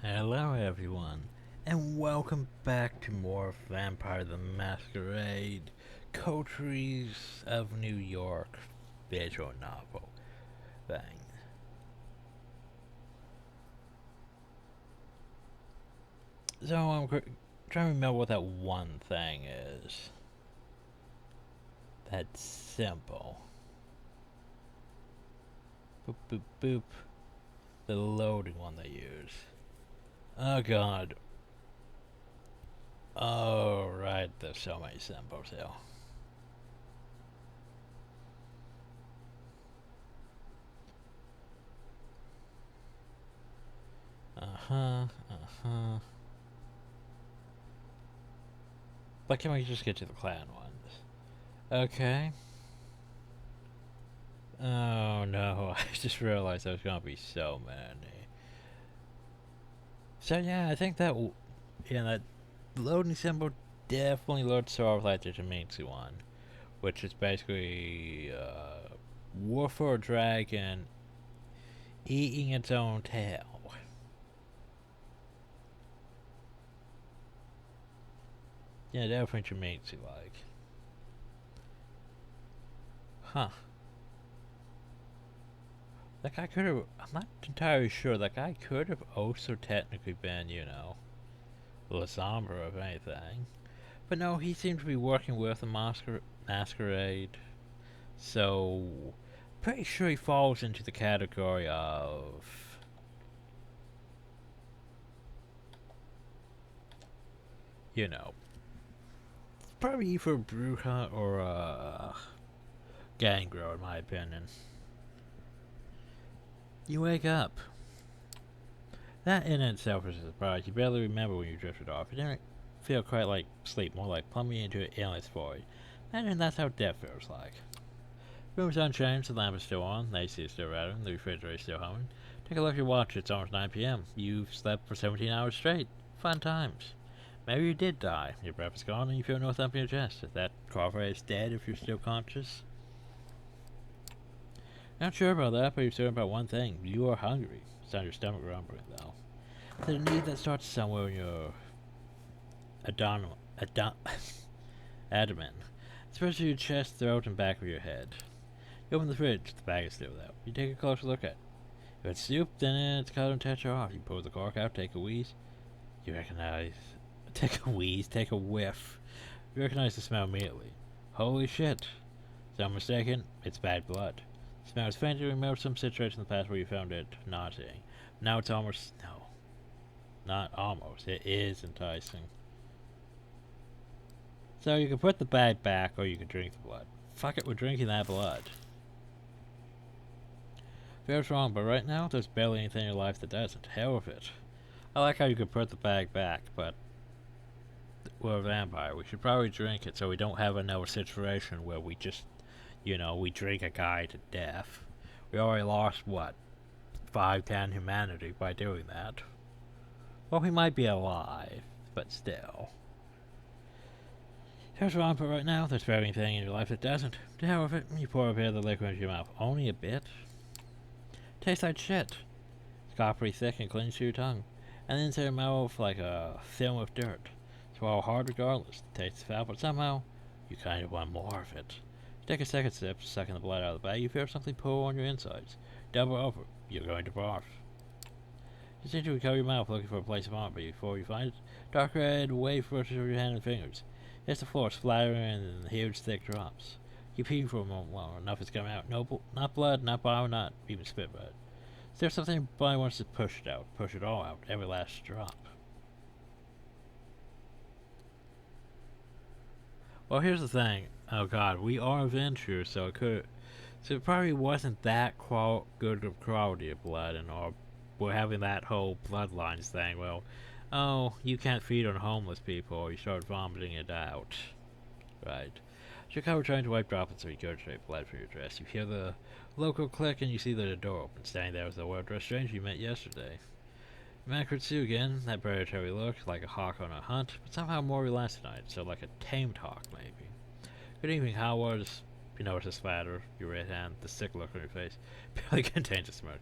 Hello everyone, and welcome back to more Vampire the Masquerade Coteries of New York visual novel thing. So I'm trying to remember what that one thing is. That's simple. Boop boop boop. The loading one they use. Oh god. Oh right, there's so many symbols here. But can we just get to the clan ones? Okay. Oh no, I just realized there's gonna be so many. So yeah, I think that that loading symbol definitely looks sort of like the Jamitsu one, which is basically wolf or dragon eating its own tail. Yeah, definitely Jamitsu like. Huh. That guy could have. I'm not entirely sure. That guy could have also technically been, Lasombra, if anything. But no, he seemed to be working with the masquerade. So, pretty sure he falls into the category of. You know, probably either Bruja or Gangrel, in my opinion. You wake up. That in itself is a surprise. You barely remember when you drifted off. It didn't feel quite like sleep, more like plumbing into an endless void. And that's how death feels like. Room's unchanged, the lamp is still on, the AC is still rattling, the refrigerator is still humming. Take a look at your watch, it's almost 9 p.m. You've slept for 17 hours straight. Fun times. Maybe you did die. Your breath is gone and you feel no thump in your chest. Is that Crawford is dead if you're still conscious? Not sure about that, but you're certain about one thing. You are hungry. It's on your stomach rumbling, though. There's a need that starts somewhere in your abdomen, especially your chest, throat, and back of your head. You open the fridge, the bag is still there. You take a closer look at it. If it's soup, then it's cut and texture off. You pull the cork out, take a wheeze. You recognize. Take a whiff. You recognize the smell immediately. Holy shit. Sound mistaken? It's bad blood. The smell is faint to remember some situation in the past where you found it nauseating. Now it's almost. No. Not almost. It is enticing. So you can put the bag back or you can drink the blood. Fuck it, we're drinking that blood. Feels wrong, but right now there's barely anything in your life that doesn't. Hell with it. I like how you could put the bag back, but we're a vampire. We should probably drink it so we don't have another situation where we just, we drink a guy to death. We already lost, what, 5-10 humanity by doing that. Well, he might be alive, but still. Feels wrong, but right now there's barely anything in your life that doesn't. To hell with it, you pour a bit of the liquid into your mouth. Only a bit. Tastes like shit. It's coppery thick and clings to your tongue. And then into your mouth like a film of dirt. Swallow hard regardless. The taste is foul, but somehow you kind of want more of it. You take a second sip, sucking the blood out of the bag, you feel something pull on your insides. Double over. You're going to barf. You seem to cover your mouth looking for a place of honor, but before you find it, dark red wave rushes over your hand and fingers. Hits the floor, splattering in huge thick drops. Keep eating for a moment longer. Enough is coming out. No, not blood, not bile, not even spit blood. Is there something your body wants to push it out? Push it all out. Every last drop. Well, here's the thing. Oh god, we are adventurers, so it probably wasn't that good of quality of blood, and we're having that whole bloodlines thing. Well, oh, you can't feed on homeless people, or you start vomiting it out. Right. So you're trying to wipe droplets of regurgitated blood from your dress. You hear the local click and you see that the door opens. Standing there was the well-dressed stranger you met yesterday. Manfred Sue again, that predatory look, like a hawk on a hunt, but somehow more relaxed tonight, so like a tamed hawk, maybe. Good evening, how was? You notice the spatter, your red hand, the sick look on your face, barely contains a smirk.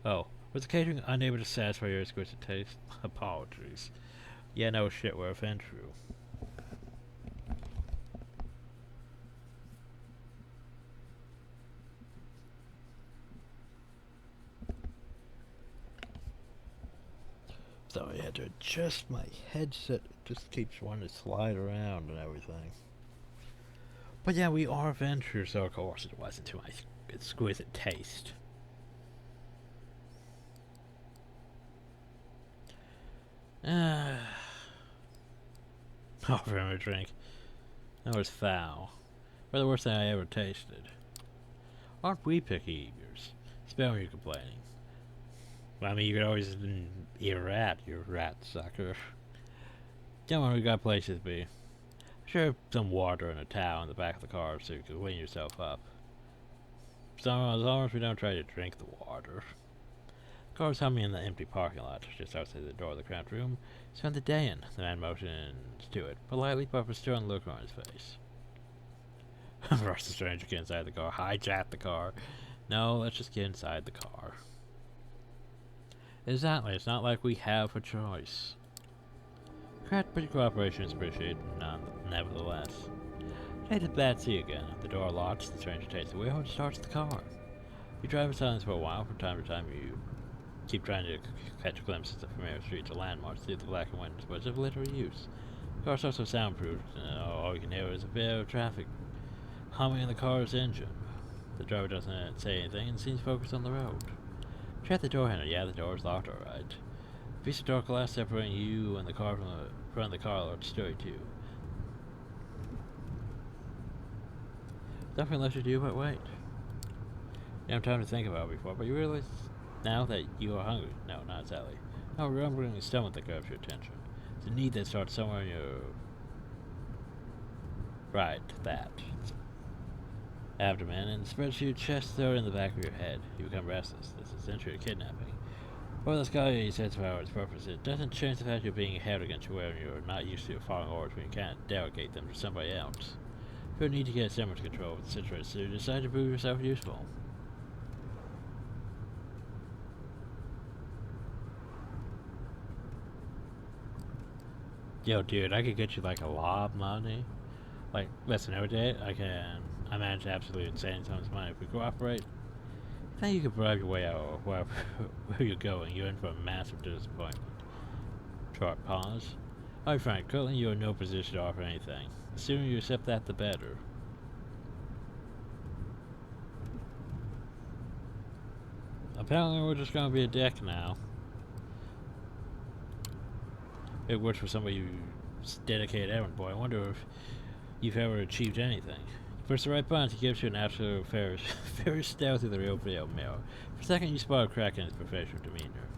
Oh, Was the catering unable to satisfy your exquisite taste? Apologies. Yeah, no shit, we're offended you. So I had to adjust my headset. It just keeps wanting to slide around and everything. But yeah, we are adventurers, so of course it wasn't to my exquisite taste. Offer him a drink. That was foul. Or the worst thing I ever tasted. Aren't we picky eaters? Spare me complaining. Well, I mean, you could always eat a rat, you rat sucker. Don't worry, we got places to be. Sure, some water and a towel in the back of the car so you can clean yourself up. So as long as we don't try to drink the water. Cars humming in the empty parking lot just outside the door of the cramped room. Spent the day in. The man motions to it, politely but with a stern look on his face. Rush the stranger, get inside the car, hijack the car. No, let's just get inside the car. Exactly, it's not like we have a choice. Correct, but your cooperation is appreciated, nevertheless. Take the bad sea again. The door locks, the stranger takes the wheel and starts the car. You drive in silence for a while. From time to time, you keep trying to catch glimpses of familiar streets or landmarks through the blackened windows, but it's of little use. The car's also soundproofed, and all you can hear is a bit of traffic humming in the car's engine. The driver doesn't say anything and seems focused on the road. Check the door handle. Yeah, the door is locked, alright. A piece of dark glass separating you and the car from the front of the car looks straight to you. Nothing left to do but wait. You have time to think about it before, but you realize now that you are hungry. No, not exactly. No, rumbling the stomach that grabs your attention. It's a need that starts somewhere in your... Right, that. Abdomen and spreads your chest throat in the back of your head. You become restless. This is essentially a kidnapping. Or the sky sets for its purpose. It doesn't change the fact you're being held against your will and you're not used to following orders when you can't delegate them to somebody else. You need to get semblance control of the situation, so you decide to prove yourself useful. Yo, dude, I could get you like a lot of money. Like, listen, every day I manage absolutely insane sums of money if we cooperate. I think you can bribe your way out of where you're going. You're in for a massive disappointment. Short pause. I'll be frank, currently you're in no position to offer anything. The sooner you accept that, the better. Apparently we're just gonna be a dick now. It works for somebody who's dedicated errand boy. I wonder if you've ever achieved anything. Press the right button to give you an absolute Ferris stare through the real video mirror. For a second you spot a crack in his professional demeanor.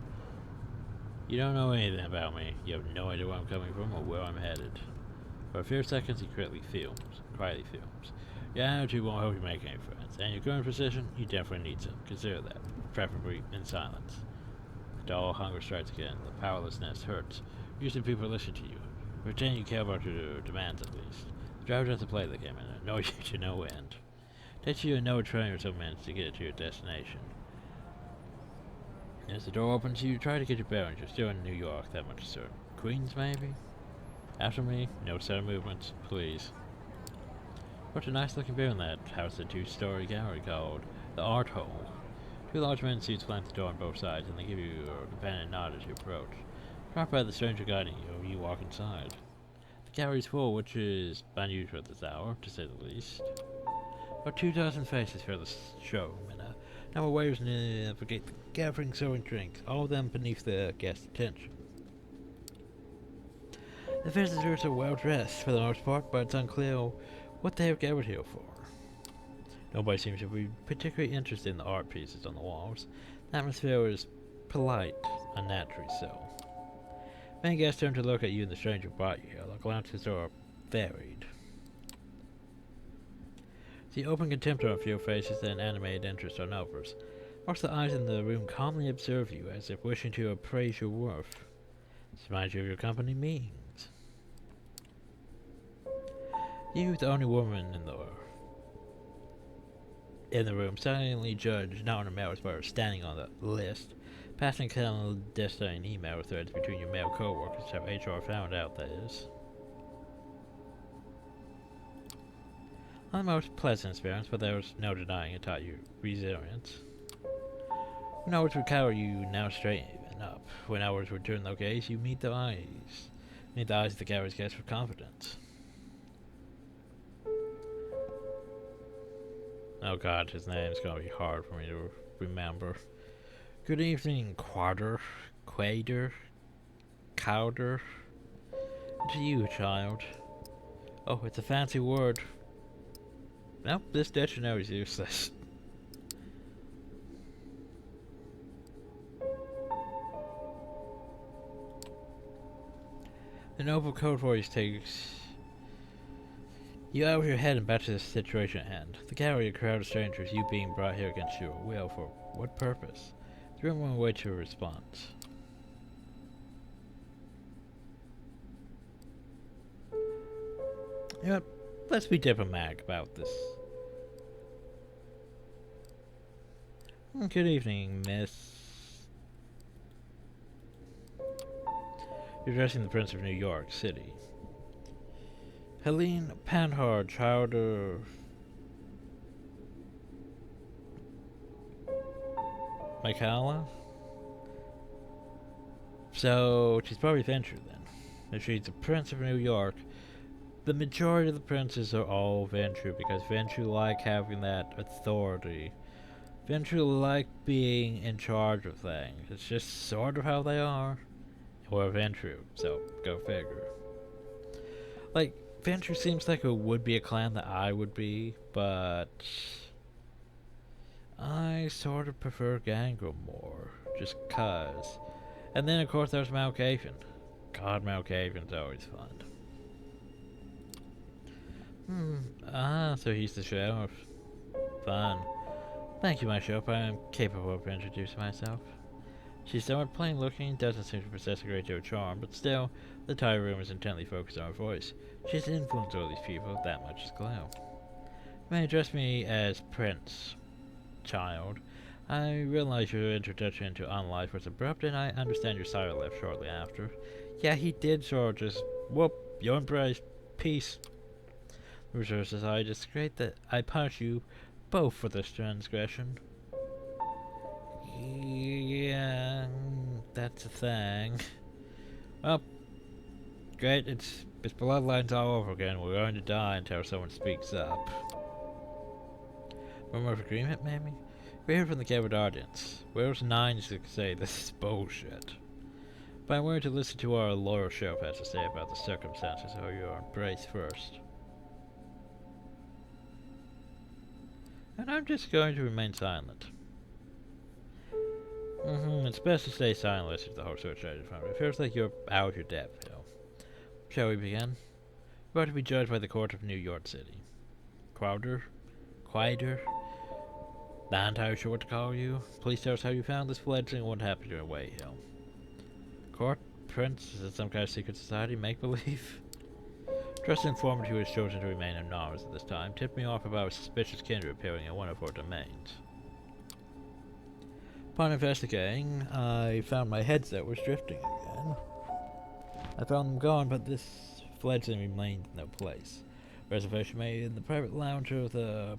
You don't know anything about me. You have no idea where I'm coming from or where I'm headed. For a few seconds he quietly films. Your attitude won't help you make any friends. And your current position, you definitely need some. Consider that. Preferably in silence. The dull hunger strikes again. The powerlessness hurts. Usually people listen to you. Pretend you care about your demands at least. The driver doesn't play the game and annoys you to no end. Takes you no train or so minutes to get to your destination. As the door opens, you try to get your bearings. You're still in New York, that much is certain. Queens, maybe? After me, no sudden movements, please. What's a nice looking building that house a two-story gallery called the Art Hole. Two large men in suits flank the door on both sides, and they give you a companion nod as you approach. Trapped by the stranger guiding you, you walk inside. The gallery's full, which is unusual at this hour, to say the least. About 2,000 faces fill the showroom, and a number of waiters navigate the gathering serving drinks, all of them beneath the guest's attention. The visitors are well dressed for the most part, but it's unclear what they have gathered here for. Nobody seems to be particularly interested in the art pieces on the walls. The atmosphere is polite, unnaturally so. Many guests turn to look at you and the stranger brought you here. The glances are varied. The open contempt on a few faces and animated interest on others. Whilst the eyes in the room calmly observe you as if wishing to appraise your worth. This reminds you of your company meetings. You, the only woman in the room, silently judged not on her merits but her standing on the list, Passing clandestine email threads between your male co-workers how HR found out, that is. Not the most pleasant experience, but there was no denying it taught you resilience. When hours would cower, you now straighten up. When hours would turn low gaze, you meet the eyes. Meet the eyes of the coward's guest with confidence. Oh god, his name's gonna be hard for me to remember. Good evening, Quader, Cowder. To you, child. Oh, it's a fancy word. Nope, this dictionary is useless. The noble code voice takes you out of your head and back to the situation at hand. The gallery, a crowd of strangers, you being brought here against your will, for what purpose? The room won't wait to a response. You know what? Let's be diplomatic about this. Good evening, miss. You're addressing the Prince of New York City. Helene Panhard, child of... Michaela? So, she's probably Venture then. If she's the Prince of New York, the majority of the princes are all Venture because Venture like having that authority. Venture like being in charge of things. It's just sort of how they are. Or Venture, so go figure. Like, Venture seems like it would be a clan that I would be, but I sort of prefer Gangrel more, just cuz. And then of course there's Malkavian. God, Malkavian's always fun. So he's the sheriff. Fun. Thank you, my sheriff. I am capable of introducing myself. She's somewhat plain looking, doesn't seem to possess a great deal of charm, but still, the entire room is intently focused on her voice. She has influence over these people, that much is clear. You may address me as Prince, child. I realize your introduction into Unlife was abrupt, and I understand your sire left shortly after. Yeah, he did sort of just, whoop, you're embraced, peace. The Reserve Society, it's great that I punish you both for this transgression. Yeah, that's a thing. Well, great, it's Bloodlines all over again. We're going to die until someone speaks up. One more agreement, maybe? We're here from the gathered audience. Where's 9 to say this is bullshit? But I'm willing to listen to what our loyal sheriff has to say about the circumstances of your embrace first. And I'm just going to remain silent. It's best to stay silent unless the whole situation from it. It feels like you're out of your depth, you know. Shall we begin? We're about to be judged by the court of New York City. Quieter? Not entirely sure what to call you. Please tell us how you found this fledgling and what happened to your way here. Court? Prince? Is it some kind of secret society? Make-believe? Trusted informant who has chosen to remain anonymous at this time tipped me off about a suspicious kindred appearing in one of our domains. Upon investigating, I found my headset was drifting again. I found them gone, but this fledgling remained in no place. Reservation made in the private lounge of the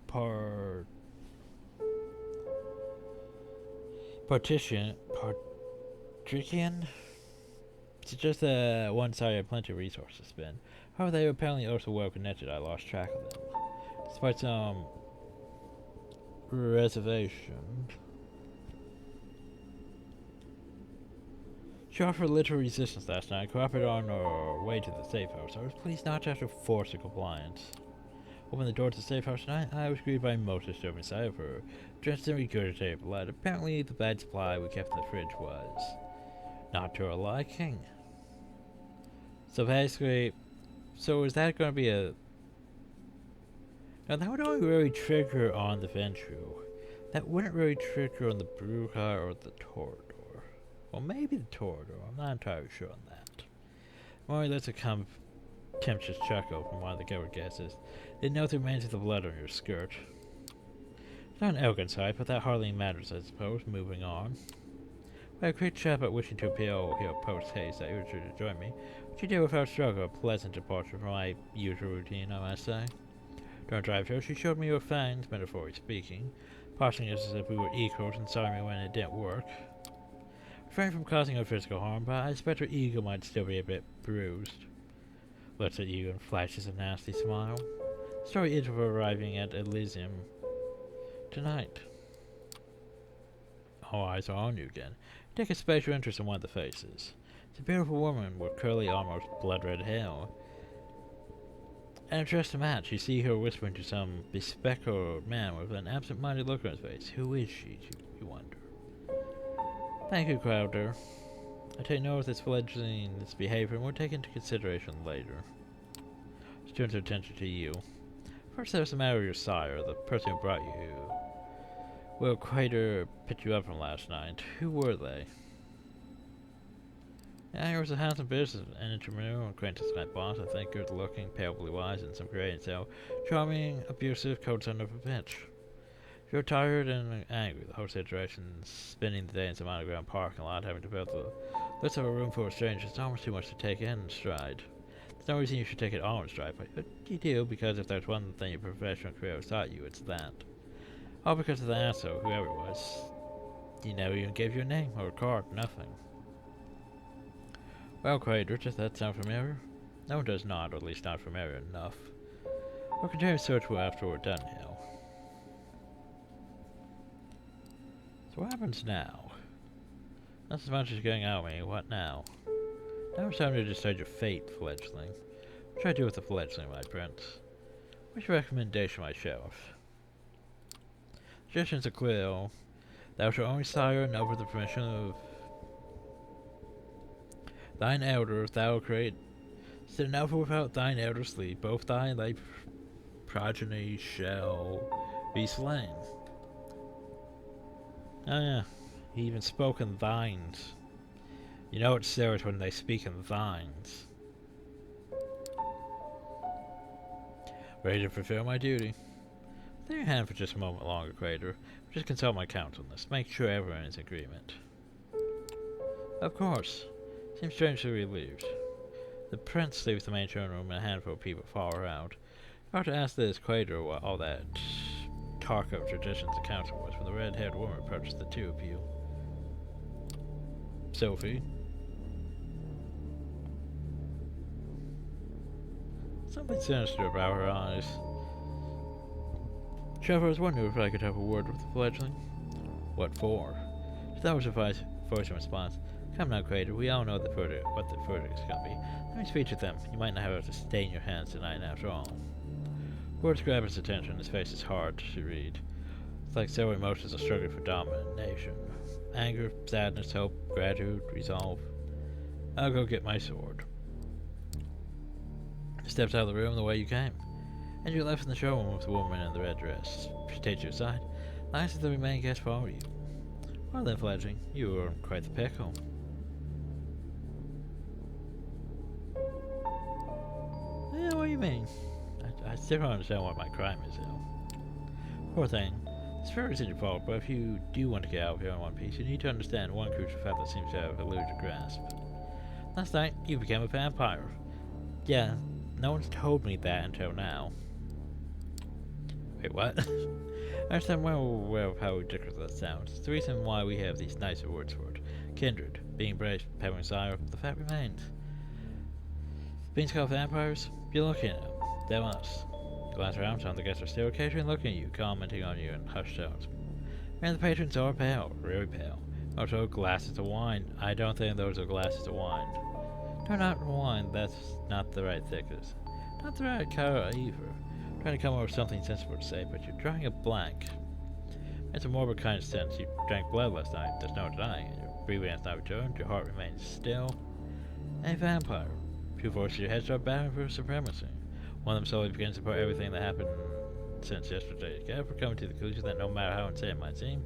Patrician? It's just that one side had plenty of resources to spend. However, they were apparently also well connected. I lost track of them. Despite some reservation. She offered little resistance last night, cooperated on our way to the safe house. I was pleased not to have to force her compliance. Opened the door to the safe house tonight, I was greeted by most disturbing sight of her, dressed in regurgitated blood. Apparently the bad supply we kept in the fridge was not to her liking. So basically, is that going to be a... Now that would only really trigger on the Ventru. That wouldn't really trigger on the Bruja or the Torador. Well, maybe the Torador. I'm not entirely sure on that. More or less a contemptuous chuckle from one of the gathered guesses. Didn't know the remains of the blood on your skirt. It's not an elegant sight, but that hardly matters, I suppose. Moving on. By a quick chat about wishing to appeal here post-haste, I urged her to join me. She did without struggle, a pleasant departure from my usual routine, I must say. During the drive show, she showed me her fangs, metaphorically speaking, parsing us as if we were equals and sorry me when it didn't work. Refrain from causing her physical harm, but I suspect her ego might still be a bit bruised. Looks at you and flashes a nasty smile. The story is of her arriving at Elysium tonight. All eyes are on you again. Take a special interest in one of the faces. It's a beautiful woman with curly, almost blood-red hair. And dressed to match, you see her whispering to some bespectacled man with an absent-minded look on his face. Who is she, you wonder? Thank you, Crowder. I take note of this fledgling's behavior and will take into consideration later. She turns her attention to you. First, there's the matter of your sire, the person who brought you. Well, Crater picked you up from last night. Who were they? Yeah, he was a handsome business and entrepreneur, acquaintance with my boss. I think good-looking, pale blue eyes, and some gray and so charming, abusive, cold son of a bitch. If you're tired and angry, the whole situation, spending the day in some underground parking lot, having to build the list of a room full of strangers, it's almost too much to take in stride. There's no reason you should take it all in stride, but you do, because if there's one thing your professional career has taught you, it's that. All because of the asshole, whoever it was. He never even gave you a name or a card, nothing. Well, Crater, does that sound familiar? No, it does not, or at least not familiar enough. We'll continue search after we're done here. So what happens now? Not as much as getting out of me, what now? Now it's time to decide your fate, fledgling. What should I do with the fledgling, my prince? What's your recommendation, my sheriff? Suggestions are clear. Thou shalt only sire and over the permission of thine elder, thou create. Sit now for without thine elder sleep, both thy and thy progeny shall be slain. Oh yeah, he even spoke in thines. You know it's serious when they speak in thines. Ready to fulfill my duty. Lay your hand for just a moment longer, Crater. Just consult my counsel on this. Make sure everyone is in agreement. Of course. Seems strangely relieved. The prince leaves the main throne room and a handful of people follow around. About to ask this Crater what all that talk of traditions the council was when the red-haired woman approached the two of you. Sophie. Something sinister about her eyes. Trevor, I was wondering if I could have a word with the fledgling. What for? That was her voice in response. Come now, Crater, we all know what the verdict is gonna be. Let me speak to them. You might not have to stain your hands tonight after all. Words grab his attention. His face is hard to read. It's like several emotions are struggling for domination. Anger, sadness, hope, gratitude, resolve. I'll go get my sword. He steps out of the room the way you came. And you're left in the showroom with the woman in the red dress. She takes you aside. Nice as the remaining guests follow you. Well then, fledgling, you are quite the pickle. Yeah, what do you mean? I still don't understand what my crime is, though. Poor thing. It's very easy to fault, but if you do want to get out of here in one piece, you need to understand one crucial fact that seems to have eluded your grasp. Last night, you became a vampire. Yeah, no one's told me that until now. Wait, what? I understand well aware of how ridiculous that sounds. It's the reason why we have these nicer words for it. Kindred, being brave, having sire, the fact remains. Being called vampires, you're looking at them. They're us. You glance around, some of the guests are still occasionally looking at you, commenting on you in hushed tones. And the patrons are pale, really pale. Also, glasses of wine. I don't think those are glasses of wine. No, not wine, that's not the right thickness. Not the right color either. Trying to come up with something sensible to say, but you're drawing a blank. It's a morbid kind of sense. You drank blood last night, there's no denying it. Your breathing has not returned, your heart remains still. A vampire. Two voices in your head start battling for supremacy. One of them slowly begins to put everything that happened since yesterday together, coming to the conclusion that no matter how insane it might seem,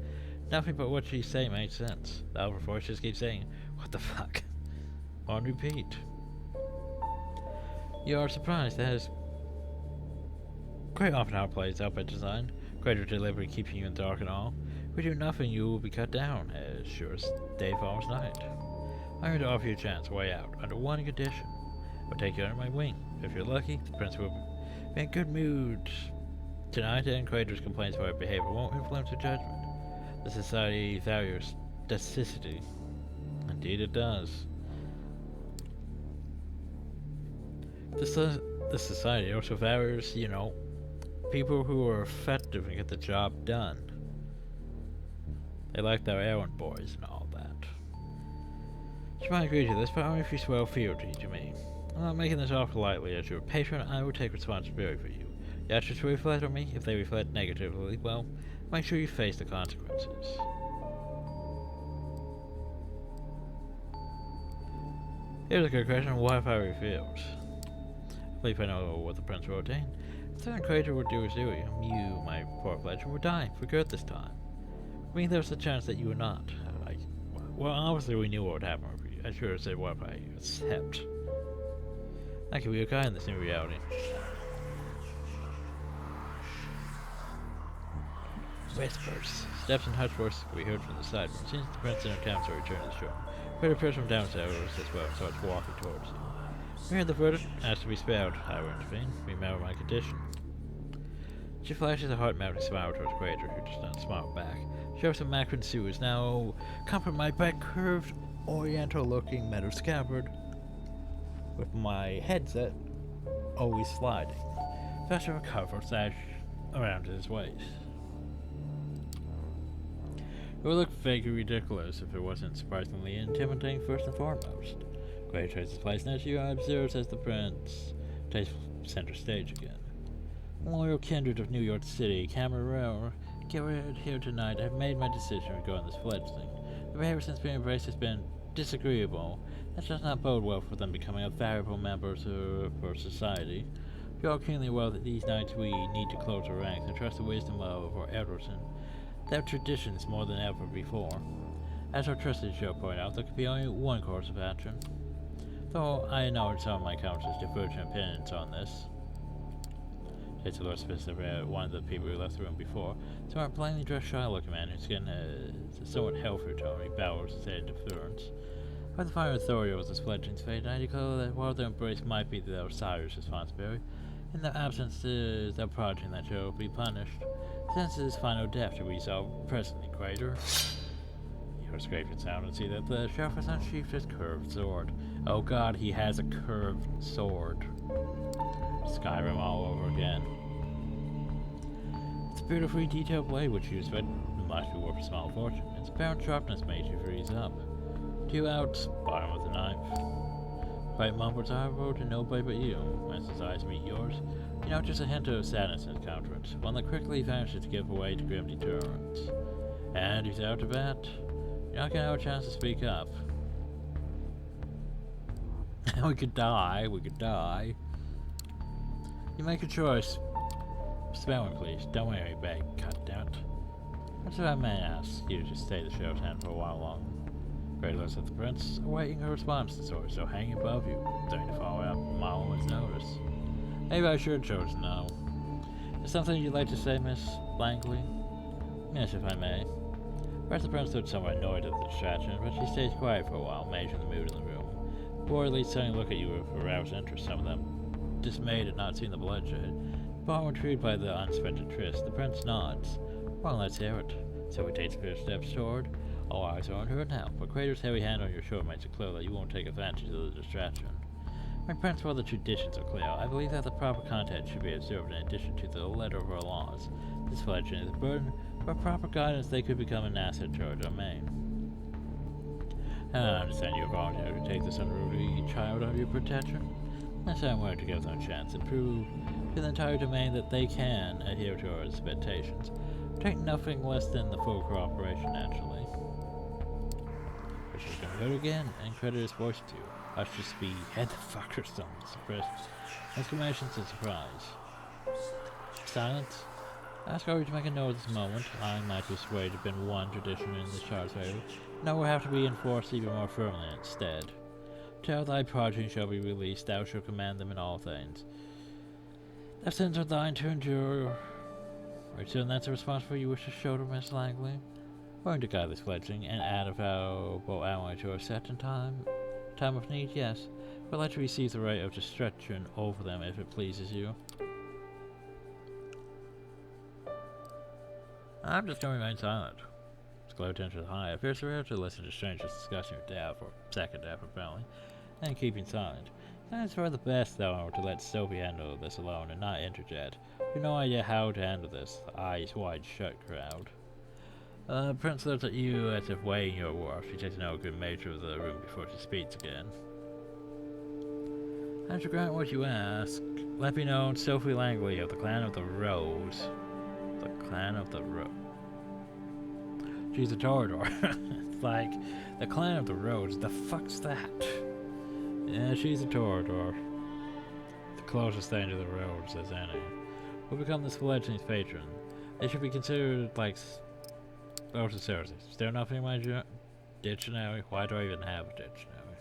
nothing but what she's saying makes sense. The other voice just keeps saying, what the fuck? On repeat. You are surprised. That is quite often how it plays out by design. Greater delivery keeping you in the dark and all. we do nothing, you will be cut down, as sure as day falls night. I'm going to offer you a chance, way out, under one condition. I'll take you under my wing. If you're lucky, the prince will be in good mood tonight, and Crater's complaints about her behavior won't influence her judgment. The society values domesticity. Indeed it does. The society also values, you know, people who are effective and get the job done. They like their errand boys and all that. She might agree to this, but only if you swear fealty to me. I'm not making this offer lightly. As your patron, I will take responsibility for you. Your actions will reflect on me. If they reflect negatively, well, make sure you face the consequences. Here's a good question. What if I refuse? I believe I know what the prince will ordain. If the Crater would do his duty, you, my poor pledge, would die for good this time. I mean, there's a chance that you would not. Well, obviously we knew what would happen. I should have said what if I accept. I could be a guy in this new reality. Whispers. Steps and hushed voices could be heard from the side, but it seems the prince and her attempts to return to the shore. Crater appears from downstairs as well and starts walking towards you. We heard the verdict, asked to be spared. I will intervene. Remember my condition. She flashes a heart-melting smile towards Crater, who does not smile back. She shows some Macron Sue is now compromised by a curved, oriental-looking metal scabbard, with my headset always sliding. Faster a cover sash around his waist. It would look vaguely ridiculous if it wasn't surprisingly intimidating first and foremost. Crater takes his place next to you and observes as the prince takes center stage again. Loyal kindred of New York City, CAMARILLA, gathered here tonight, I have made my decision regarding this fledgling. The behavior since being embraced has been disagreeable. That does not bode well for them becoming a valuable member of our society. You are keenly aware that these nights we need to close our ranks and trust the wisdom of our elders and their traditions more than ever before. As our trusted show pointed out, there could be only one course of action. Though I acknowledge some of my counselors' divergent opinions on this. Takes a look specifically at one of the people who left the room before. Smart, plainly dressed, shy-looking man whose skin has a somewhat healthier tone. He bows his head in deference. By the final authority of this fledgling's fate, I declare that while their embrace might be their sire's responsibility, in their absence it is their progeny that shall be punished. Since his final death to resolve presently, Crater. You hear a scraping sound and see that the sheriff has unsheathed his curved sword. Oh god, he has a curved sword. Skyrim all over again. It's a beautifully detailed blade which you expect must be worth a small fortune. Its apparent sharpness makes you freeze up. 2 outs, bottom of the knife. Quite mumbles however to nobody but you. As his eyes meet yours, you note just a hint of sadness in his countenance, one that quickly vanishes to give way to grim deterrence. And he's out to bat. You're not gonna have a chance to speak up. We could die, we could die. You make a choice. Spell it, please. Don't worry, bag cut down. That's what I may ask you to stay the sheriff's hand for a while longer. Crater looks at the prince, awaiting a response to the sword, so hanging above you, starting to follow out a moment's notice. Maybe I should have chosen no. Is something you'd like to say, Miss Langley? Yes, if I may. Perhaps the prince stood somewhat annoyed at the distraction, but she stays quiet for a while, measuring the mood in the room. Before at least turning to look at you with aroused interest, some of them dismayed at not seeing the bloodshed. But intrigued by the unexpected tryst, the prince nods. Well, let's hear it. So he takes a few steps toward. All eyes are on her now, but Crater's heavy hand on your shoulder makes it clear that you won't take advantage of the distraction. My prince, while the traditions are clear, I believe that the proper content should be observed in addition to the letter of our laws. This fledgling is a burden, but proper guidance they could become an asset to our domain. And I understand you're volunteering to take this unruly child under your protection. Yes, I'm willing to give them a chance and prove to the entire domain that they can adhere to our expectations. Take nothing less than the full cooperation, naturally. But she's gonna go again, and credit his voice to you. Hush to speed, head the fuck or something, suppressed exclamations of surprise. Silence. Ask Ari to make a note of this moment. I might persuade have been one tradition in the Shard's favor. No, will have to be enforced even more firmly instead. Till thy progeny shall be released, thou shalt command them in all things. Their sins are thine to endure. Right, so that's a responsibility you wish to show to Miss Langley? Going to guide this fledgling and add a valuable ally to our set in time of need, yes. We'll let you receive the right of destruction over them if it pleases you. I'm just going to remain silent. Glow tension high. It appears rare to listen to strangers discussing your death, or second death apparently, and keeping silent. It's for the best, though, to let Sophie handle this alone and not interject. You have no idea how to handle this eyes wide shut crowd. Prince looks at you as if weighing your worth. She takes no good measure of the room before she speaks again. And to grant what you ask, let me know Sophie Langley of the Clan of the Rose. The Clan of the Rose. She's a Torador. It's like, the Clan of the Rose, the fuck's that? Yeah, she's a Torador. The closest thing to the Rose as any. Will become this fledgling's patron. They should be considered like... Oh, seriously. Still nothing in my dictionary? Why do I even have a dictionary?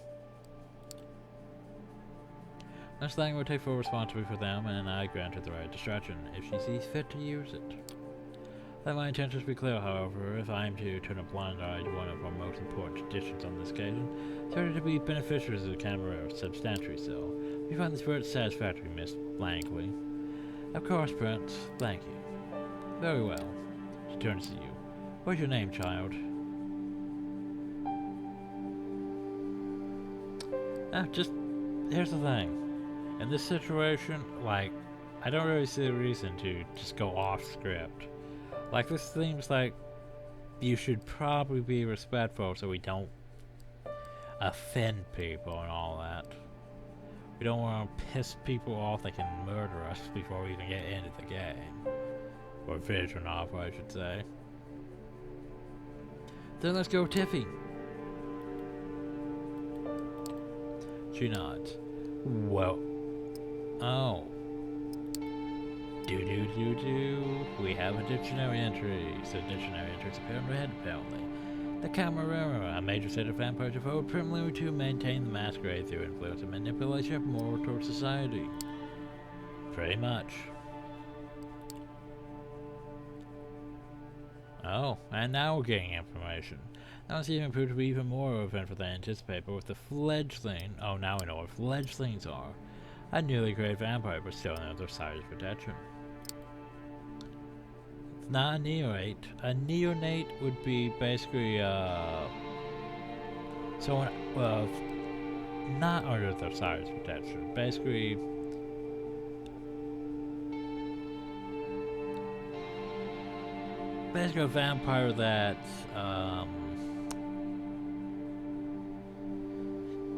This thing would take full responsibility for them, and I grant her the right distraction, if she sees fit to use it. Let my intentions be clear, however. If I am to turn a blind eye to one of our most important traditions on this occasion, certain to be beneficiaries of the CAMARILLA substantiary cell. We find this word satisfactory, Miss Langley. Of course, Prince. Thank you. Very well. She turns to you. What's your name, child? Just... Here's the thing. In this situation, like, I don't really see a reason to just go off script. Like, this seems like you should probably be respectful so we don't offend people and all that. We don't want to piss people off that can murder us before we even get into the game. Or visual novel, I should say. Then let's go Tiffy. She nods. Well. Oh. We have a dictionary entry. So dictionary entries appear in red, apparently. The CAMARILLA, a major set of vampires, devoted primarily to maintain the masquerade through influence and manipulation of moral toward society. Pretty much. Oh, and now we're getting information. Now it's even proved to be even more eventful than anticipated, but with the fledgling... Oh, now we know what fledglings are. A newly created vampire, but still under Cyrus' protection. It's not a neonate. A neonate would be basically, someone, not under the Cyrus' protection. Basically... Basically a vampire that's,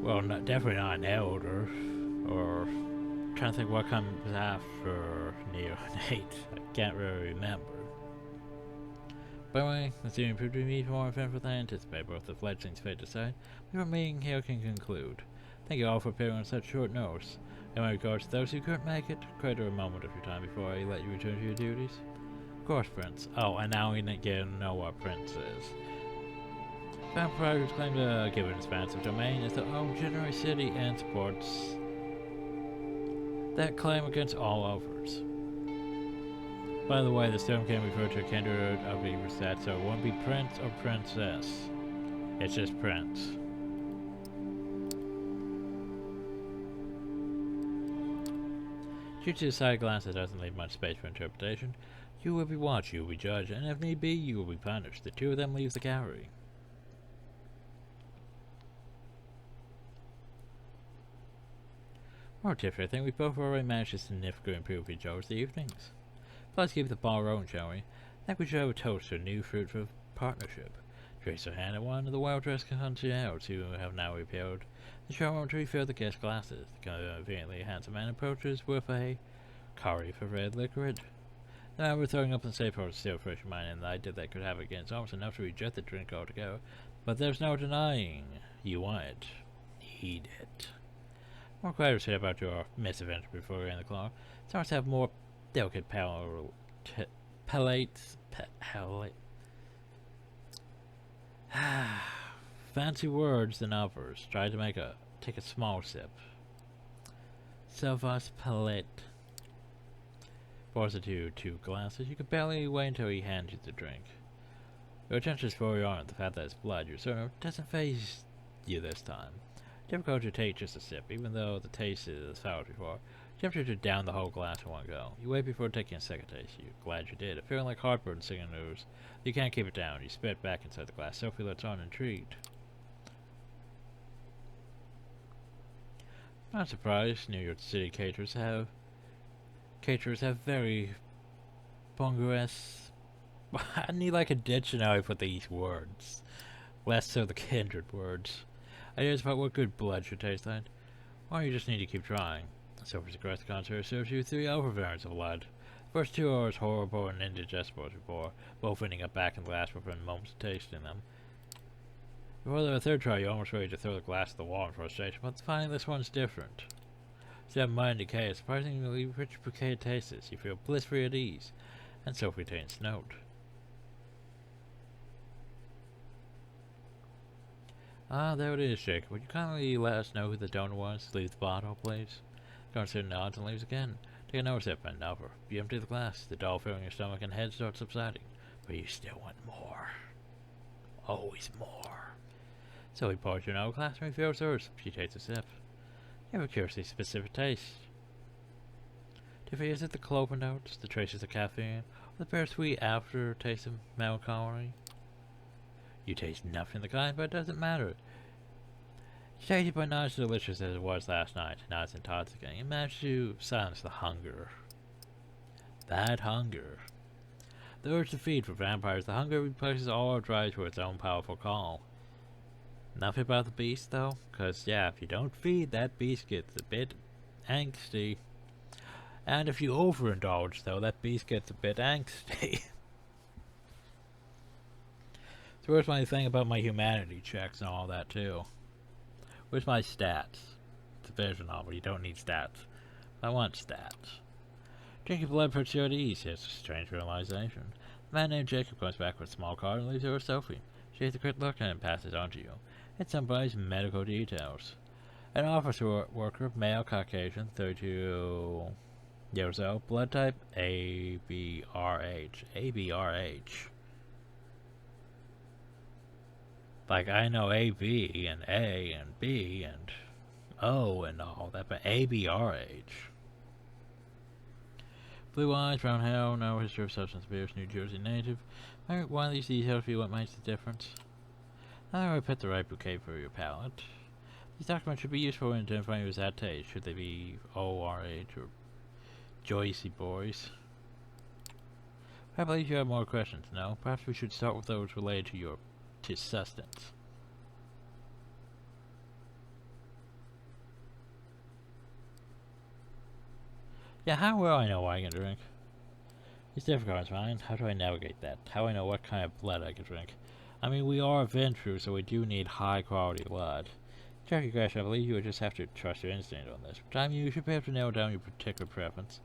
well, definitely not an elder, or trying to think what comes after neonate. I can't really remember. By the way, the series proved to be more eventful than anticipated, both the fledglings fate aside. Our meeting here can conclude. Thank you all for appearing on such short notice. In my regards to those who couldn't make it, credit a moment of your time before I let you return to your duties. Of course, Prince. Oh, and now we get to know what Prince is. Vampire who's claimed to give an expansive domain is the own generous city and supports that claim against all others. By the way, this term can refer to a kindred of either set, so it won't be Prince or Princess. It's just Prince. Due to the side glance that doesn't leave much space for interpretation, you will be watched, you will be judged, and if need be, you will be punished. The two of them leave the gallery. Well, Tiffany, I think we both already managed to significantly improve each other's evenings. Let's keep the ball rolling, shall we? I think we should have a toast to a new fruitful partnership. Trace her hand at one of the well-dressed concierges who have now repaired the showroom to refill the guest glasses. The conveniently handsome man approaches with a curry for red liquid. Now we're throwing up the safe harbor still fresh in mind, and the idea that could have against almost enough to reject the drink altogether. But there's no denying you want it. Need it. More quite to say about your misadventure before we end the clock. Starts to have more delicate palates. Fancy words than others. Try to take a small sip. Silvas palate. Pours it to 2 glasses. You could barely wait until he hands you the drink. Your attention is forewarned. The fact that it's blood, you're certain doesn't phase you this time. Difficult to take just a sip, even though the taste is as foul as before. Tempted to down the whole glass in one go. You wait before taking a second taste. You're glad you did. A feeling like heartburn singing news. You can't keep it down. You spit back inside the glass. Sophie lets on, intrigued. Not surprised. New York City caterers have very ponderous. I need like a dictionary for these words. Less so the kindred words. Ideas about what good blood should taste like. Or you just need to keep trying. Sophie's aggressive concert serves you 3 other variants of blood. The first 2 are as horrible and indigestible as before, both ending up back in the glass within moments of tasting them. Before the third try, you're almost ready to throw the glass at the wall in frustration, but finding this one's different. Instead of mud and decay, a surprisingly rich bouquet of tastes. You feel blissfully at ease, and Sophie takes note. Ah, there it is, Jake. Would you kindly let us know who the donor was? Leave the bottle, please. Consider nods and leaves again. Take another sip and another. You empty the glass. The dull feeling in your stomach and head starts subsiding. But you still want more. Always more. So he pours you another glass and refills hers. She takes a sip. You have a curiously specific taste. Tiffany, is it the clover notes, the traces of caffeine, or the bittersweet aftertaste of melancholy? You taste nothing of the kind, but it doesn't matter. It's tasty but not as delicious as it was last night. Now it's intoxicating. It manages to silence the hunger. That hunger. The urge to feed for vampires, the hunger replaces all our drives with its own powerful call. Nothing about the beast, though, because, yeah, if you don't feed, that beast gets a bit angsty. And if you overindulge, though, that beast gets a bit angsty. So where's my thing about my humanity checks and all that, too? Where's my stats? It's a visual novel, you don't need stats. I want stats. Drinking blood puts you at ease. It's a strange realization. The man named Jacob comes back with a small card and leaves it with Sophie. She takes a quick look and passes on to you. It's somebody's medical details. An office worker, male, Caucasian, 32 years old, blood type ABRH. ABRH. Like, I know AB and A and B and O and all that, but ABRH. Blue eyes, brown hair, no history of substance abuse, New Jersey native. One of these details for you, what makes the difference? Now I picked the right bouquet for your palate. These documents should be useful in identifying you as that taste, should they be ORH or Joycey boys. I believe you have more questions, no? Perhaps we should start with those related to your sustenance. Yeah, how will I know what I can drink? It's difficult, it's fine. How do I navigate that? How do I know what kind of blood I can drink? I mean, we are adventurers, so we do need high quality blood. Check your question, I believe you would just have to trust your instinct on this. Time you should be able to nail down your particular preference.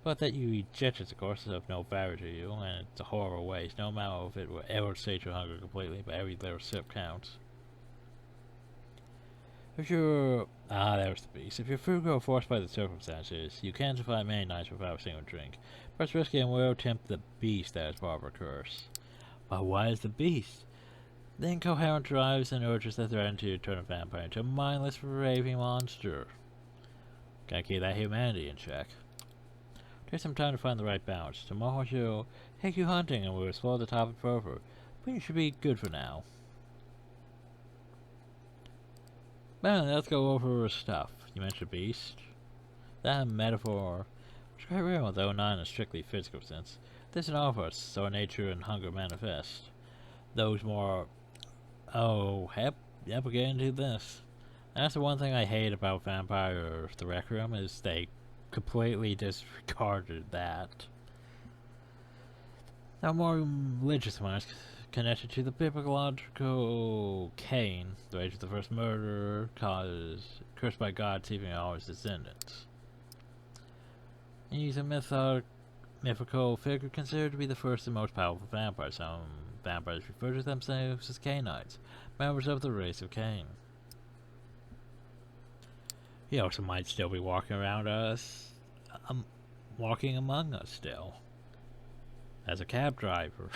But that you eat jets, of course, is of no value to you, and it's a horrible waste. No matter if it will ever sate your hunger completely, but every little sip counts. If you're... there's the beast. If you're frugal or forced by the circumstances, you can survive many nights without a single drink. But it's risky and will tempt the beast that is part of a curse. But why is the beast? The incoherent drives and urges that threaten to turn a vampire into a mindless, raving monster. Gotta keep that humanity in check. Take some time to find the right balance. Tomorrow she'll take you hunting and we'll explore the topic further. But you should be good for now. Man, let's go over stuff. You mentioned beast. That metaphor is quite real, though not in a strictly physical sense. This in all of us, so nature and hunger manifest. Those more... Oh, yep, we'll get into this. That's the one thing I hate about Vampire the Requiem, is they completely disregarded that. Now more religious ones connected to the biblical CAINE, the age of the first murderer, cursed by God saving all his descendants. And he's a mythical figure considered to be the first and most powerful vampire. Some vampires refer to themselves as Cainites, members of the race of Cain. He also might still be walking around us, walking among us still, as a cab driver.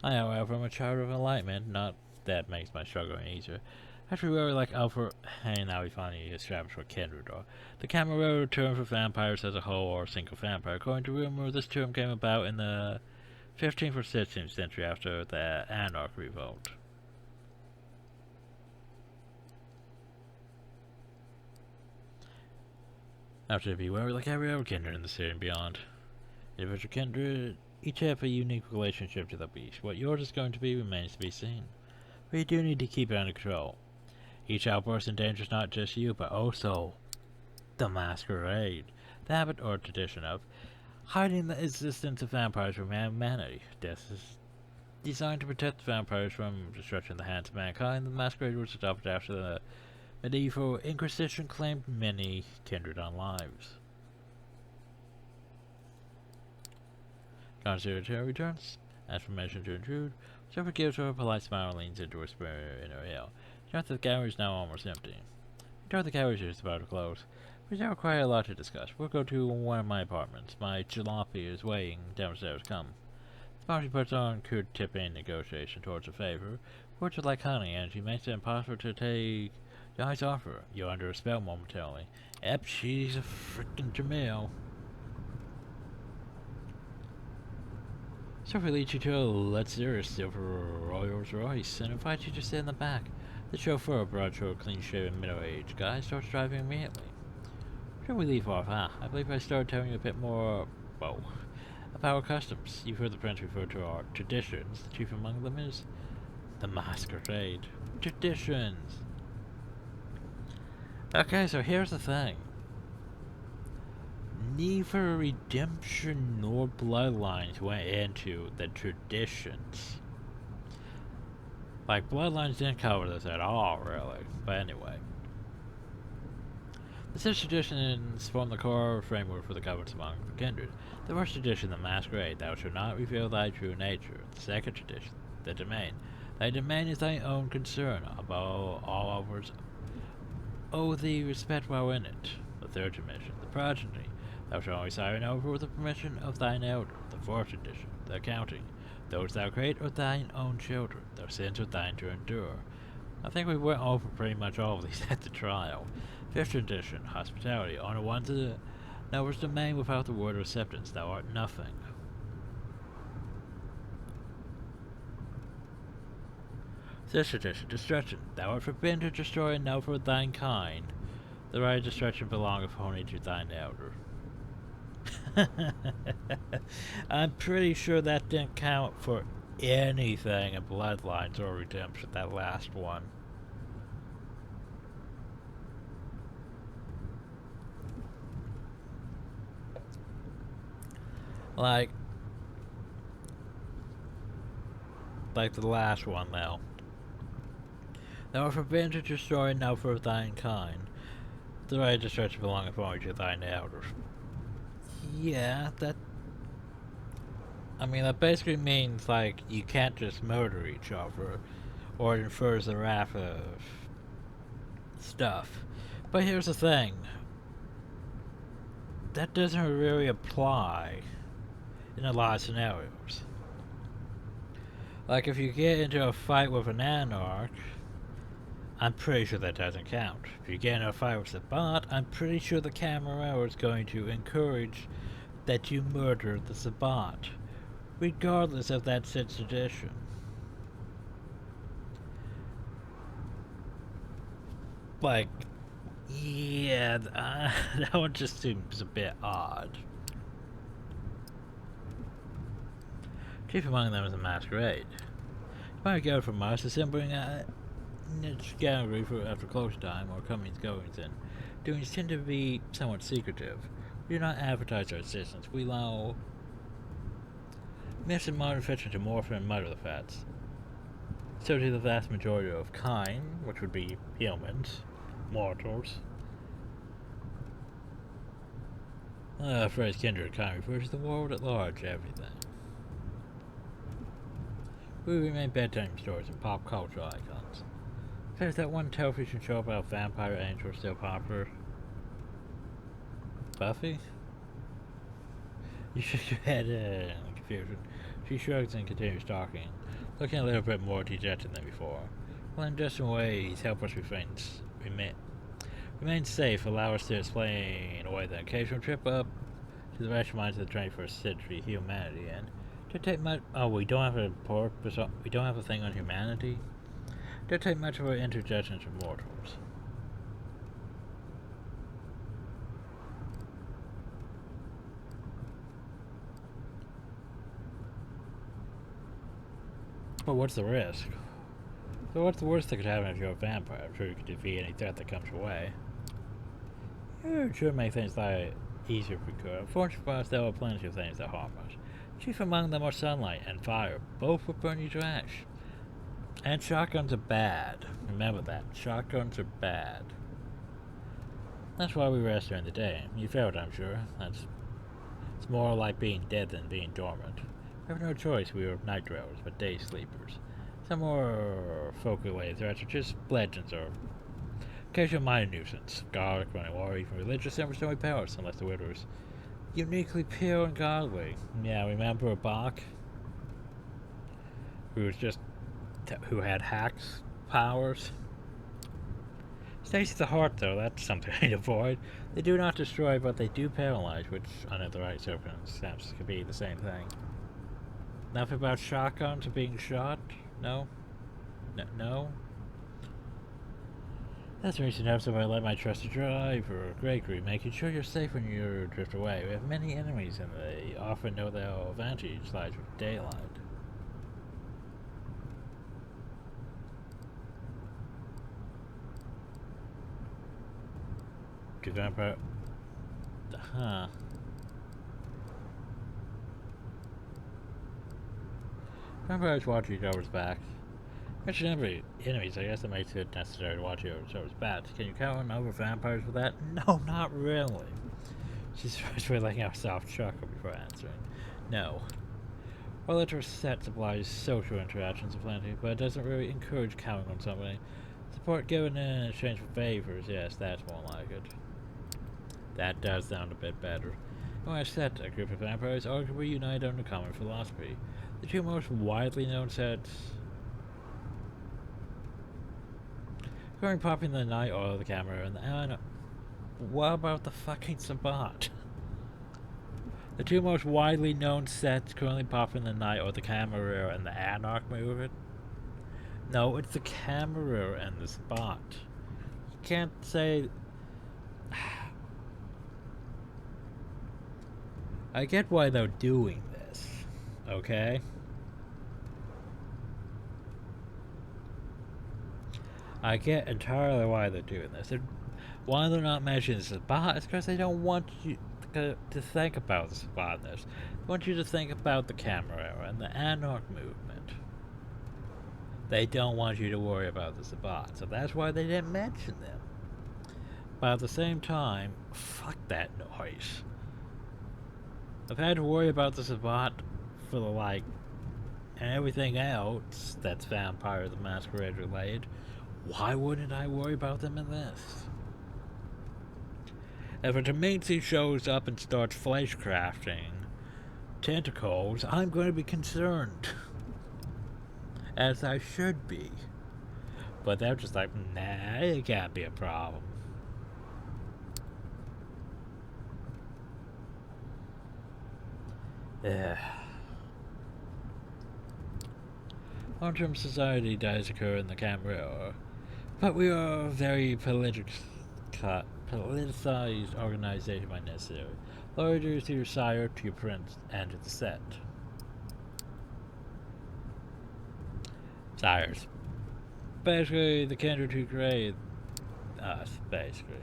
I, however, am a child of enlightenment, not that makes my struggling easier. After we were like Alpha, and now we finally established what Kindred are. The CAMARILLA term for vampires as a whole, or a single vampire. According to rumor, this term came about in the 15th or 16th century after the Anarch Revolt. After we were like every other kindred in the city and beyond. Individual kindred each have a unique relationship to the beast. What yours is going to be remains to be seen. But you do need to keep it under control. Each outburst endangers not just you, but also the masquerade. The habit or tradition of hiding the existence of vampires from humanity. This is designed to protect the vampires from destruction in the hands of mankind. The masquerade was adopted after the medieval Inquisition claimed many kindred unlives. Consider returns. As permission to intrude, whichever gives her a polite smile and leans into her spirit in her ale. Note that the gallery is now almost empty. We know the gallery is about to close. We don't require a lot to discuss. We'll go to one of my apartments. My jalopy is waiting downstairs. Come. The party puts on could tip in negotiation towards a favor. Words are like honey, and she makes it impossible to take your eyes off her. You're under a spell momentarily. Yep, she's a frickin' Jamil. So we lead you to a luxurious silver Rolls Royce and invite you to sit in the back. The chauffeur, a broad-shouldered, clean-shaven, middle-aged guy, starts driving immediately. Where do we leave off? I believe I started telling you a bit more, well, about our customs. You've heard the Prince refer to our traditions. The chief among them is the masquerade. Traditions! Okay, so here's the thing. Neither Redemption nor Bloodlines went into the traditions. Like, Bloodlines didn't cover this at all, really. But anyway. The six traditions form the core framework for the governance among the kindred. The first tradition, the masquerade, thou shalt not reveal thy true nature. The second tradition, the domain. Thy domain is thy own concern, above all others. Owe thee respect while in it. The third tradition, the progeny. Thou shalt only sign over with the permission of thine elder. The fourth tradition, the accounting. Those thou create are thine own children. Their sins are thine to endure. I think we went over pretty much all of these at the trial. Fifth tradition, hospitality. Honor one to the knower's domain without the word of acceptance. Thou art nothing. Sixth tradition, destruction. Thou art forbidden to destroy and know for thine kind. The right of destruction belongeth only to thine elder. I'm pretty sure that didn't count for anything in Bloodlines or Redemption, that last one. Like the last one, though. Thou art forbidden to destroy and know for thine kind. The right of destruction belongeth only to thine elder. Yeah, that basically means, like, you can't just murder each other, or it infers the wrath of stuff. But here's the thing. That doesn't really apply in a lot of scenarios. Like, if you get into a fight with an anarch, I'm pretty sure that doesn't count. If you get in a fight with the bot, I'm pretty sure the CAMARILLA is going to encourage that you murder the Sabbat, regardless of that sixth tradition. Like, yeah, that one just seems a bit odd. Chief among them is the masquerade. You might go from us assembling its gallery for after close time or comings goings, and doings tend to be somewhat secretive. We do not advertise our existence. We allow myths and modern fiction to morph and mutter the facts. So do the vast majority of KINE, which would be humans, mortals. The phrase kindred KINE refers to the world at large, everything. We remain bedtime stories and pop culture icons. There's that one television show about vampire angels still popular. Buffy? You shook your head in confusion. She shrugs and continues talking. looking a little bit more dejected than before. Clandestine ways help us remain safe, allow us to explain away the occasional trip up to the rational minds of the 21st century humanity, and to take much. Oh, we don't have a purpose. We don't have a thing on humanity. Don't take much of our interjections from mortals. But what's the risk? So what's the worst that could happen if you're a vampire? I'm sure you could defeat any threat that comes your way. It should make things like easier if we could. Unfortunately for us, there are plenty of things that harm us. Chief among them are sunlight and fire. Both will burn you to ash. And shotguns are bad. Remember that. Shotguns are bad. That's why we rest during the day. You failed, I'm sure. It's more like being dead than being dormant. We have no choice. We are night dwellers, but day sleepers. Some more focal-related threats are just legends or occasional minor nuisance. Garlic, running water, even religious symbols don't repel us unless the widow is uniquely pure and godly. Yeah, remember Bach? Who had hacks powers? Stays the heart, though, that's something I'd avoid. They do not destroy, but they do paralyze, which, under the right circumstances, could be the same thing. Nothing about shotguns or being shot? No? No? That's the reason enough so I let my trusted driver, Gregory, making sure you're safe when you drift away. We have many enemies, and they often know their advantage lies with daylight. Vampire. Huh. Vampires watch each other's backs. Mention every enemies, I guess that makes it necessary to watch each other's backs. Can you count on other vampires with that? No, not really. She's first letting out a soft chuckle before answering. No. Our literal set supplies social interactions aplenty, but it doesn't really encourage counting on somebody. Support given in exchange for favors, yes, that's more like it. That does sound a bit better. When I set a group of vampires arguably unite under common philosophy. The two most widely known sets currently popping in the night or the camera and the what about the fucking Sabbat? The two most widely known sets currently popping in the night or the CAMARILLA and the Anarch movement. No, it's the CAMARILLA and the Sabbat. You can't say. I get why they're doing this, okay? I get entirely why they're doing this. Why they're not mentioning the Sabbat is because they don't want you to think about the Sabbatness. They want you to think about the CAMARILLA and the Anarch movement. They don't want you to worry about the Sabbat, so that's why they didn't mention them. But at the same time, fuck that noise. I've had to worry about the Sabbat for the and everything else that's Vampire the Masquerade related. Why wouldn't I worry about them in this? If a Demency shows up and starts flesh crafting tentacles, I'm going to be concerned. As I should be. But they're just like, nah, it can't be a problem. Long-term society does occur in the CAMARILLA, but we are a very politicized organization by necessary. Loyalty to your sire, to your prince, and to the set. Sires. Basically, the kindred who created us, basically.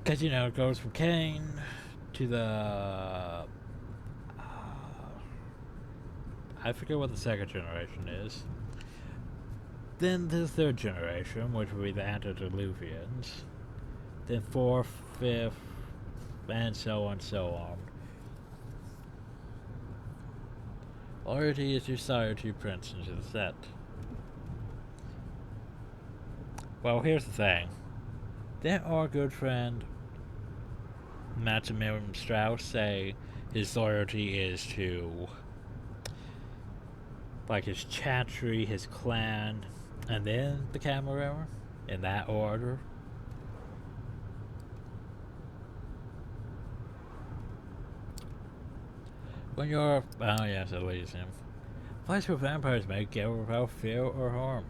Because, you know, it goes from CAINE to the I forget what the second generation is. Then the third generation, which would be the antediluvians. Then fourth, fifth, and so on, so on. Loyalty is your sire to your prince and to the set. Well, here's the thing. Didn't our good friend Maximilian Strauss say his loyalty is to like his chantry, his clan, and then the Camarilla, in that order. When you're, oh yes, Elysium. Place where vampires may gather without fear or harm.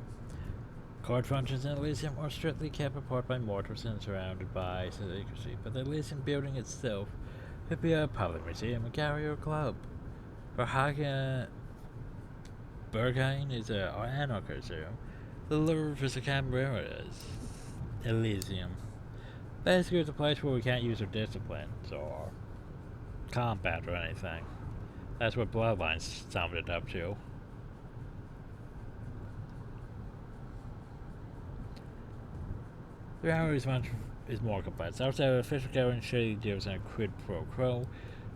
Court functions in Elysium are strictly kept apart by mortars and surrounded by secrecy, but the Elysium building itself could be a public museum, a gallery, or club. For Berghain is an anarchism. The Louvre is a CAMARILLA. Elysium. Basically, it's a place where we can't use our disciplines or combat or anything. That's what Bloodlines summed it up to. The reality is more complex. Outside of official government, shady deals and a quid pro quo,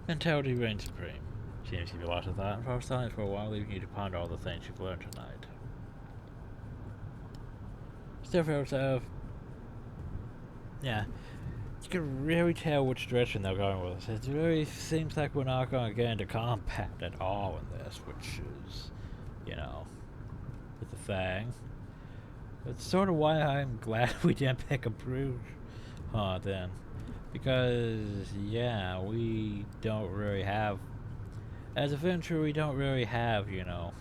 mentality reigns supreme. Seems to give you a lot of thought and for silence for a while, leaving you to ponder all the things you've learned tonight. Still for yourself, yeah, you can really tell which direction they're going with this. It really seems like we're not going to get into combat at all in this, which is, you know, it's a thing. It's sort of why I'm glad we didn't pick a Bruges then. Because, yeah, we don't really have, as a venture, we don't really have, you know,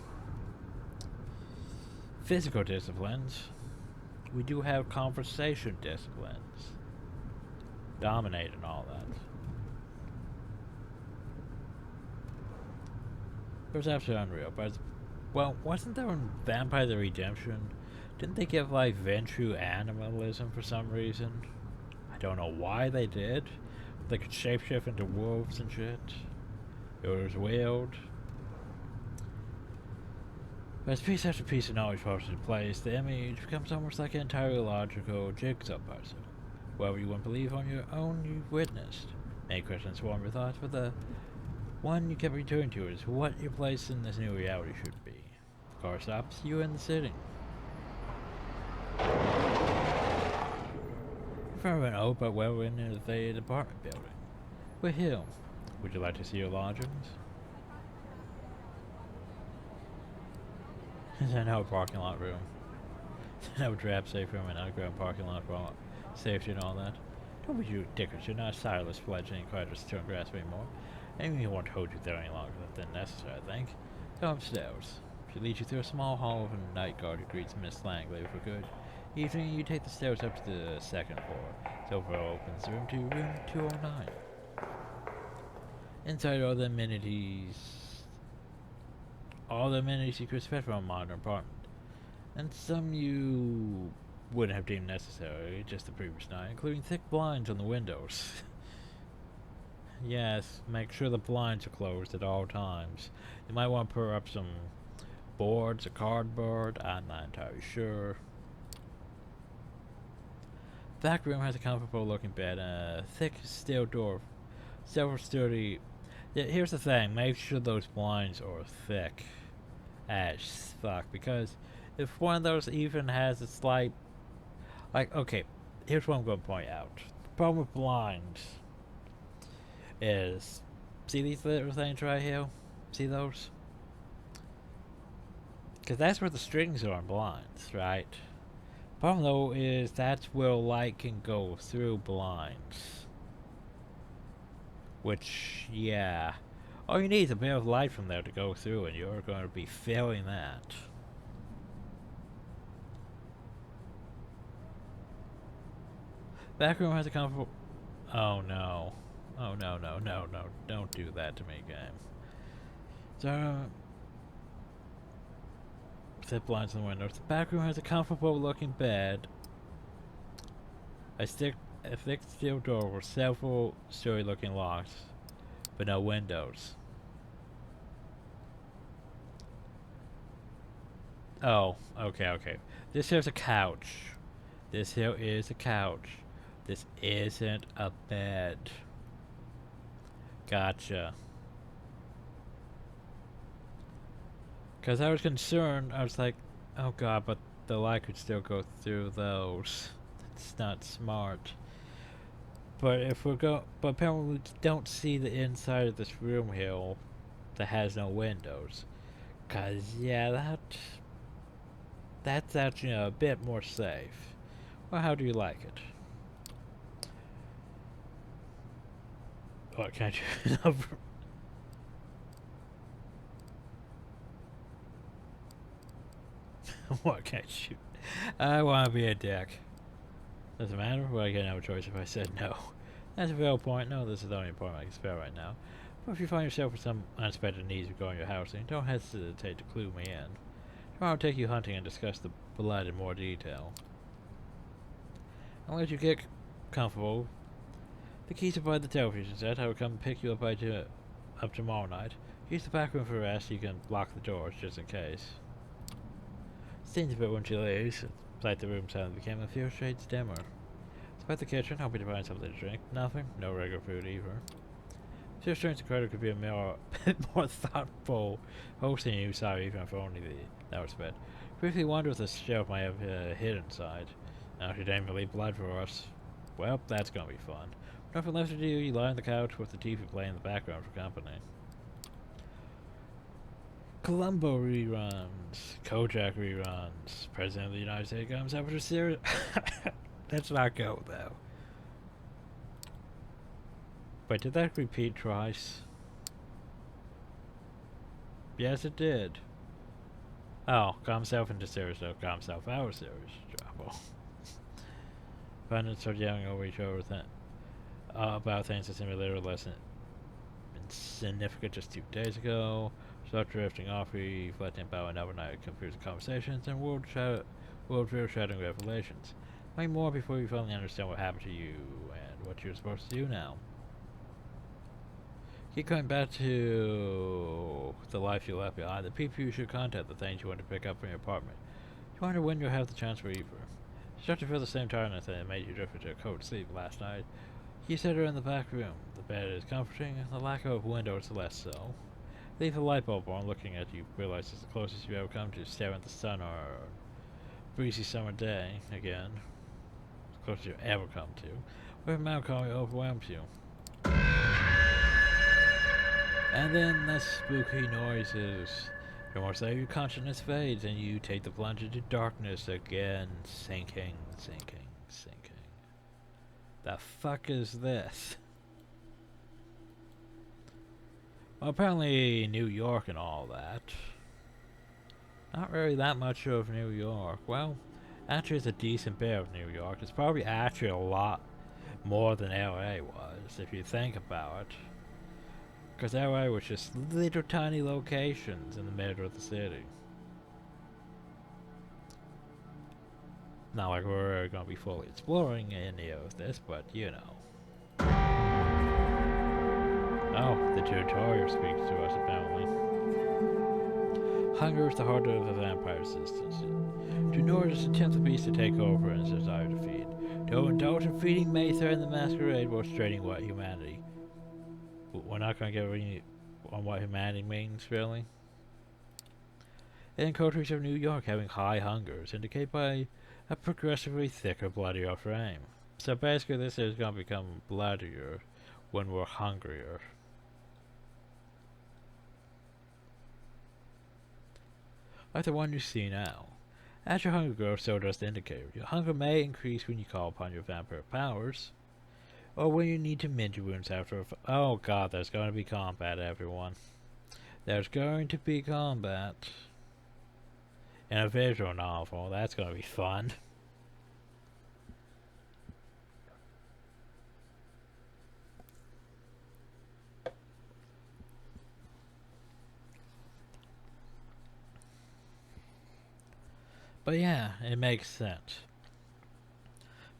physical disciplines. We do have conversation disciplines. Dominate and all that. It was absolutely unreal, but, well, wasn't there in Vampire the Redemption? Didn't they give, like, Ventrue animalism for some reason? I don't know why they did. They could shapeshift into wolves and shit. It was weird. But as piece after piece of knowledge falls into place, the image becomes almost like an entirely logical jigsaw puzzle. Whatever you wouldn't believe on your own, you've witnessed. Many questions swarm your thoughts, but the one you kept returning to is what your place in this new reality should be. The car stops, you in the city. In front of an old but well-renovated apartment building. We're here. Would you like to see your lodgings? There's no parking lot room. No trap safe room and underground parking lot for all safety and all that. Don't be ridiculous. You're not a tireless fledgling creditor to grass anymore. Anyone won't hold you there any longer than necessary, I think. Go upstairs. She leads you through a small hall with a night guard who greets Miss Langley for good. Evening, you take the stairs up to the second floor. Silver opens the room to room 209. Inside all the amenities you could expect from a modern apartment. And some you wouldn't have deemed necessary just the previous night, including thick blinds on the windows. Yes, make sure the blinds are closed at all times. You might want to put up some boards or cardboard, I'm not entirely sure. The back room has a comfortable looking bed and a thick steel door. Several sturdy. Yeah, here's the thing, make sure those blinds are thick as fuck, because if one of those even has a slight, like, okay, here's what I'm going to point out. The problem with blinds is, see these little things right here? See those? Because that's where the strings are on blinds, right? Problem though is that's where light can go through blinds. Which, yeah. All you need is a bit of light from there to go through, and you're going to be feeling that. Back room has a comfortable. Oh no. Oh no, no, no, no. Don't do that to me, game. So. Zip lines in the windows. The back room has a comfortable looking bed. A thick steel door with several story looking locks, but no windows. Oh, okay. This here's a couch. This here is a couch. This isn't a bed. Gotcha. Because I was concerned, I was like, oh god, but the light could still go through those. That's not smart. But if but apparently we don't see the inside of this room here that has no windows. 'Cause yeah, that's actually a bit more safe. Well, how do you like it? What can't you? What can't you? I want to be a dick. Doesn't matter. Well, I get no choice if I said no. That's a valid point. No, this is the only appointment I can spare right now. But if you find yourself with some unexpected needs regarding your housing, don't hesitate to clue me in. Tomorrow I'll take you hunting and discuss the blood in more detail. I'll let you get comfortable. The keys are by the television set. I will come pick you up tomorrow night. Use the back room for rest. You can lock the doors just in case. Seems a bit when she leaves. It's like the room suddenly became a few shades dimmer. It's about the kitchen, hoping to find something to drink. Nothing. No regular food either. Few strengths credit could be a bit more thoughtful hosting you saw even if only that was bad. Briefly wonder if the shelf might have hid inside. Now she didn't leave blood for us. Well, that's gonna be fun. Nothing left to do, you lie on the couch with the TV playing in the background for company. Columbo reruns, Kojak reruns, President of the United States comes out with a series. Let's not go though. Wait, did that repeat twice? Yes, it did. Oh, got himself into series though, got himself out of series. Trouble. Pundits are yelling over each other about things that seem a little less insignificant just 2 days ago. Start drifting off, reflecting about another night of confusing conversations and world-shattering revelations. Find more before you finally understand what happened to you and what you're supposed to do now. Keep coming back to the life you left behind, the people you should contact, the things you want to pick up from your apartment. You wonder when you'll have the chance for either. You start to feel the same tiredness that made you drift into a cold sleep last night. You sit her in the back room. The bed is comforting, and the lack of a window is less so. Leave the light bulb on, looking at you, realize it's the closest you ever come to staring at the sun or a breezy summer day again. As close as you ever come to. Where melancholy overwhelms you. And then the spooky noises. Remorse of your consciousness fades, and you take the plunge into darkness again, sinking, sinking, sinking. The fuck is this? Well, apparently New York and all that. Not really that much of New York. Well, actually it's a decent bit of New York. It's probably actually a lot more than LA was, if you think about it. Because LA was just little tiny locations in the middle of the city. Not like we're going to be fully exploring any of this, but you know. Oh, the tutorial speaks to us apparently. Hunger is the heart of a vampire's existence. To notice attempt the beast to take over and its desire to feed. To indulge in feeding may threaten the masquerade while straining what humanity. We're not going to get really on what humanity means, really. In coteries of New York, having high hunger is indicated by a progressively thicker, bloodier frame. So basically this is going to become bloodier when we're hungrier. Like the one you see now. As your hunger grows, so does the indicator. Your hunger may increase when you call upon your vampire powers, or when you need to mend your wounds after oh god, there's going to be combat, everyone. There's going to be combat. In a visual novel, that's going to be fun. But yeah, it makes sense.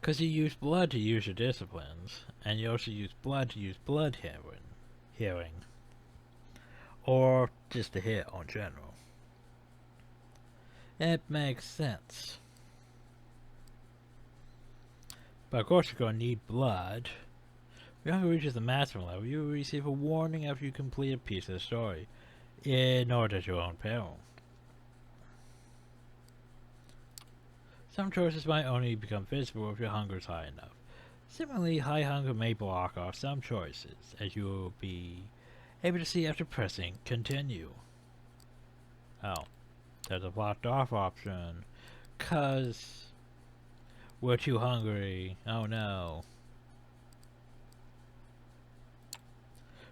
Because you use blood to use your disciplines, and you also use blood to use blood healing. Or just to hit on general. It makes sense. But of course you're going to need blood. When your hunger reaches the maximum level, you will receive a warning after you complete a piece of the story, in order at your own peril. Some choices might only become visible if your hunger is high enough. Similarly, high hunger may block off some choices, as you will be able to see after pressing continue. Oh, there's a blocked off option. 'Cause we're too hungry. Oh no.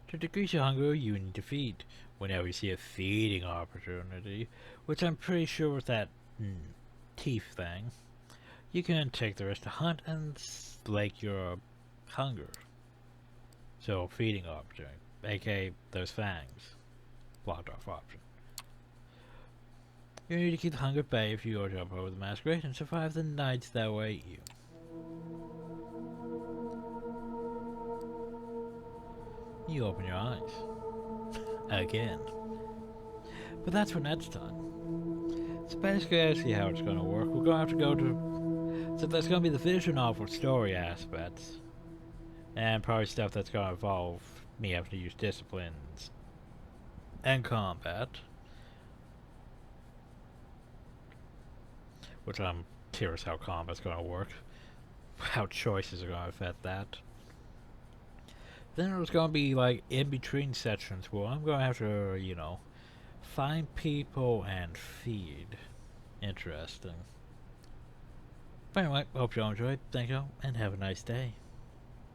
To decrease your hunger, you need to feed. Whenever you see a feeding opportunity, which I'm pretty sure was that teeth thing, you can take the risk to hunt and slake your hunger. So, feeding opportunity, aka those fangs. Blocked off option. You need to keep the hunger at bay if you go jump over the masquerade and survive the nights that await you. You open your eyes. Again. But that's for next time. So basically, I see how it's going to work. We're going to have to go to... So there's going to be the visual novel story aspects. And probably stuff that's going to involve me having to use disciplines and combat. Which I'm curious how combat's going to work. How choices are going to affect that. Then there's going to be like in between sections where I'm going to have to, you know, find people and feed. Interesting. But anyway, hope you all enjoyed. Thank you, and have a nice day.